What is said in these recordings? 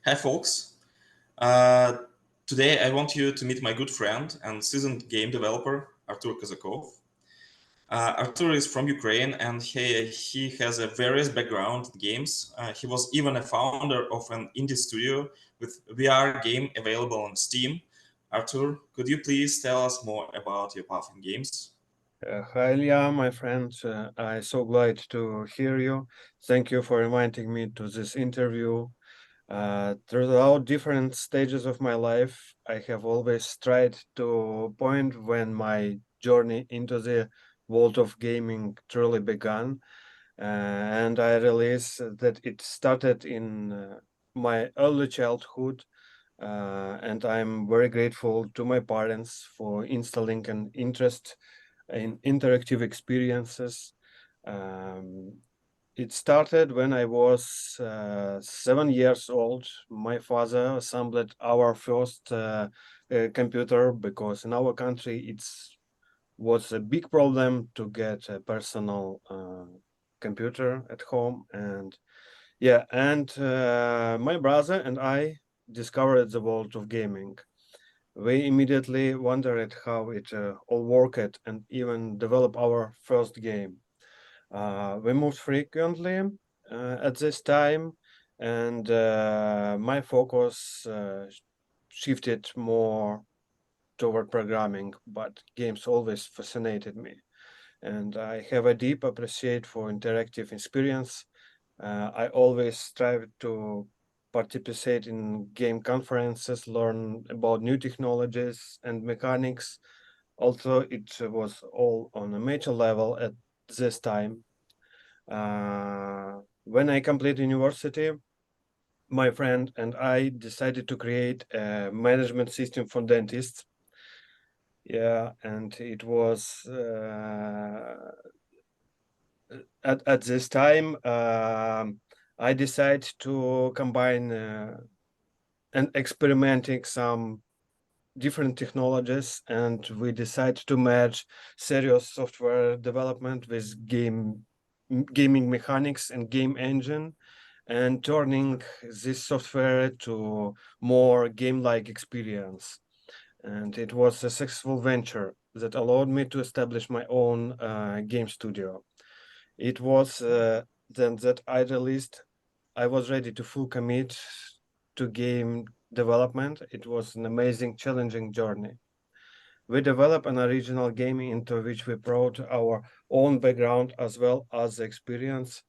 Hi, folks. Uh, Today, I want you to meet my good friend and seasoned game developer, Artur Kazakov. Artur is from Ukraine and he has a various background in games. He was even a founder of an indie studio with VR game available on Steam. Artur, could you please tell us more about your path in games? Hi, Ilya, my friend. I'm so glad to hear you. Thank you for inviting me to this interview. Throughout different stages of my life, I have always tried to point when my journey into the world of gaming truly began. And I realized that it started in my early childhood. And I'm very grateful to my parents for instilling an interest in interactive experiences. Um, it started when I was 7 years old. My father assembled our first computer because in our country it's was a big problem to get a personal computer at home. And yeah, and my brother and I discovered the world of gaming. We immediately wondered how it all worked and even developed our first game. We moved frequently at this time, and my focus shifted more toward programming, but games always fascinated me. And I have a deep appreciation for interactive experience. I always strive to participate in game conferences, learn about new technologies and mechanics. Although it was all on a major level at this time. When I completed university, my friend and I decided to create a management system for dentists. Yeah, and it was at this time I decided to combine and experimenting some different technologies, and we decided to merge serious software development with gaming mechanics and game engine, and turning this software to more game-like experience. And it was a successful venture that allowed me to establish my own game studio. It was then that I released. I was ready to full commit to game development. It was an amazing, challenging journey. We developed an original game into which we brought our own background as well as the experience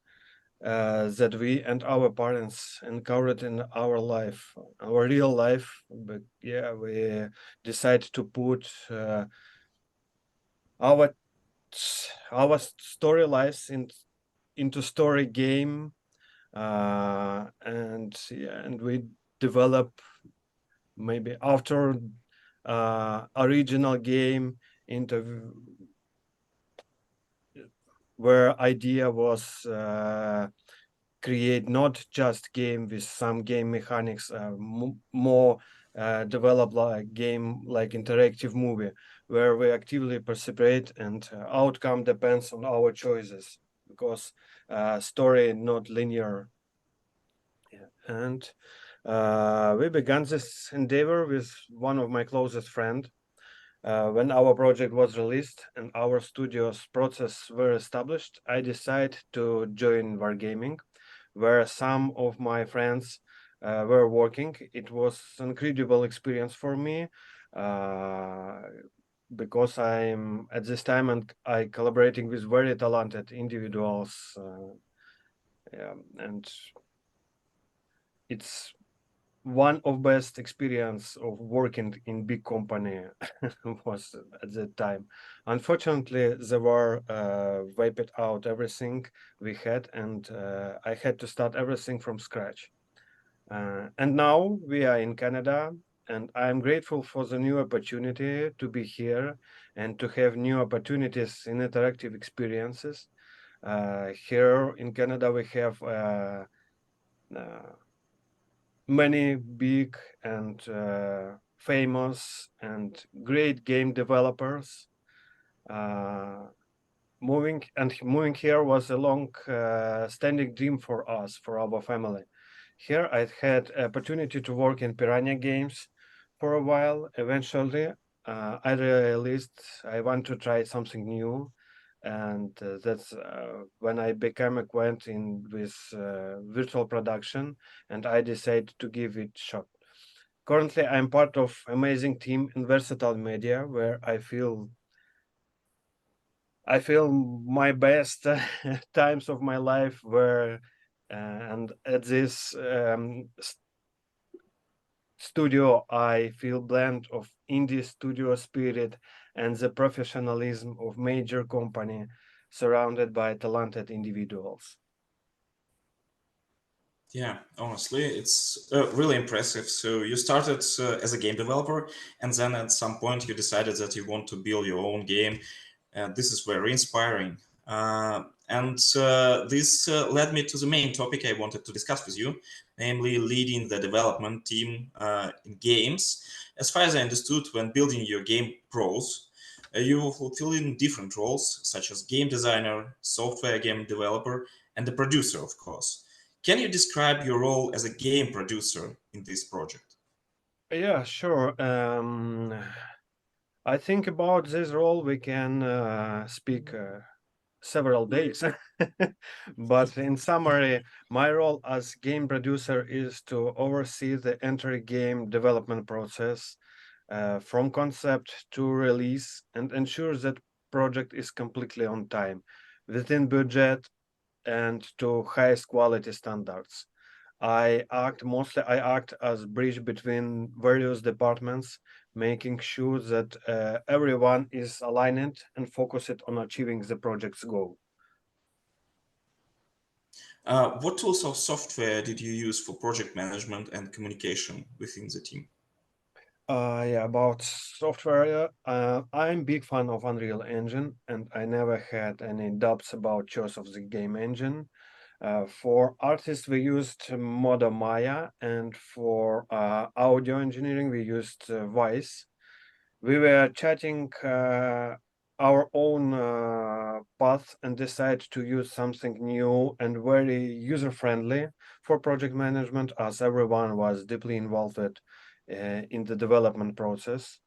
that we and our parents encountered in our life, our real life. But yeah, we decided to put our our story lives into story game, and yeah, and we develop maybe after original game into where idea was create not just game with some game mechanics, more develop like game like interactive movie where we actively participate, and outcome depends on our choices because story not linear. Yeah. And we began this endeavor with one of my closest friend. When our project was released and our studio's process were established, I decided to join Wargaming, where some of my friends were working. It was an incredible experience for me uh, because I'm at this time and I collaborating with very talented individuals. Yeah, and it's one of best experience of working in big company was at that time. Unfortunately, they were wiped out everything we had, and I had to start everything from scratch. And now we are in Canada, and I'm grateful for the new opportunity to be here and to have new opportunities in interactive experiences. Here in Canada, we have uh, many big and famous and great game developers. Uh, moving here was a long standing dream for us, for our family. Here I had opportunity to work in Piranha Games for a while. Eventually, I realized I want to try something new, and that's when I became acquainted with virtual production, and I decided to give it a shot. Currently, I'm part of amazing team in Versatile Media, where I feel my best times of my life were, and at this studio, I feel blend of indie studio spirit and the professionalism of major company, surrounded by talented individuals. Yeah, honestly, it's really impressive. So you started as a game developer, and then at some point you decided that you want to build your own game. This is very inspiring. And this led me to the main topic I wanted to discuss with you, namely leading the development team in games. As far as I understood, when building your game pros, you will fulfill in different roles, such as game designer, software game developer, and the producer, of course. Can you describe your role as a game producer in this project? Yeah, sure. I think about this role we can speak several days. But in summary, my role as game producer is to oversee the entire game development process from concept to release and ensure that project is completely on time, within budget, and to highest quality standards. I act as bridge between various departments, making sure that everyone is aligned and focused on achieving the project's goal. What tools or software did you use for project management and communication within the team? Yeah, about software, I'm big fan of Unreal Engine, and I never had any doubts about choice of the game engine. For artists, we used Modo Maya, and for audio engineering, we used Vice. We were chatting our own path and decided to use something new and very user friendly for project management, as everyone was deeply involved in the development process.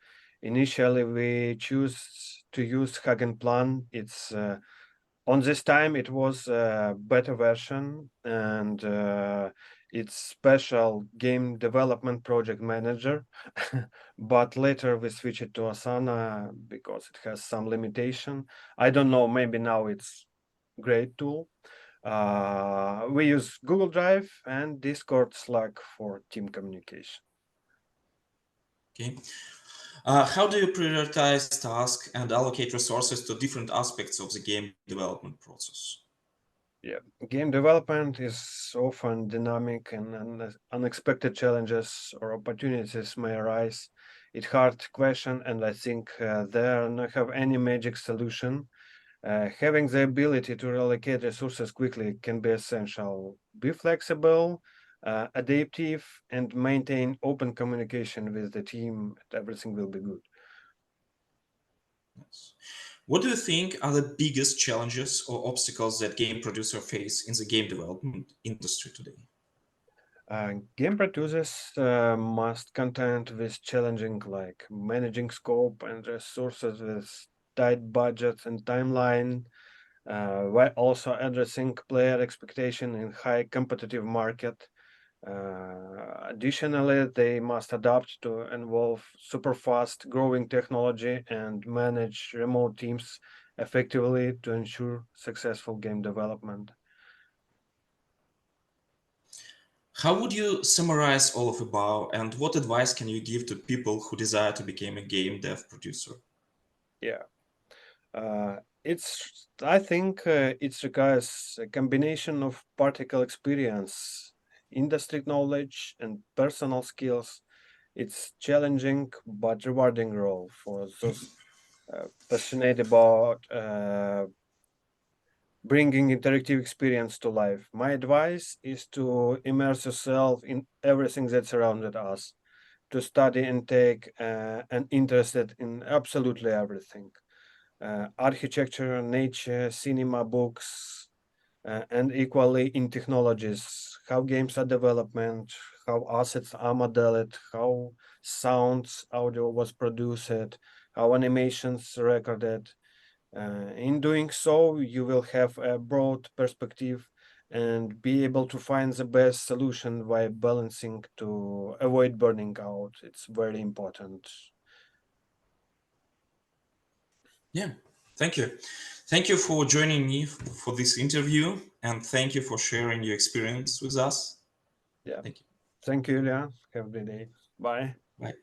Initially, we choose to use Hagen Plan. It's on this time it was a beta version, and it's special game development project manager. But later we switched it to Asana because it has some limitation. I don't know, maybe now it's great tool. We use Google Drive and Discord Slack for team communication. Okay. How do you prioritize tasks and allocate resources to different aspects of the game development process? Yeah, game development is often dynamic, and unexpected challenges or opportunities may arise. It's hard question, and I think there not have any magic solution. Having the ability to relocate resources quickly can be essential. Be flexible, adaptive, and maintain open communication with the team, and everything will be good. Yes. What do you think are the biggest challenges or obstacles that game producer face in the game development industry today? Game producers must contend with challenging like managing scope and resources with tight budgets and timeline, while also addressing player expectation in high competitive market. Additionally, they must adapt to involve super fast growing technology and manage remote teams effectively to ensure successful game development. How would you summarize all of above, and what advice can you give to people who desire to become a game dev producer? Yeah. I think it requires a combination of practical experience, industry knowledge, and personal skills. It's challenging but rewarding role for those passionate about bringing interactive experience to life. My advice is to immerse yourself in everything that surrounded us, to study and take an interested in absolutely everything: architecture, nature, cinema, books, and equally in technologies, how games are development, how assets are modeled, how sounds, audio was produced, how animations recorded. In doing so, you will have a broad perspective and be able to find the best solution while balancing to avoid burning out. It's very important. Yeah, thank you. Thank you for joining me for this interview, and thank you for sharing your experience with us. Yeah. Thank you. Thank you, Ilya. Have a good day. Bye. Bye.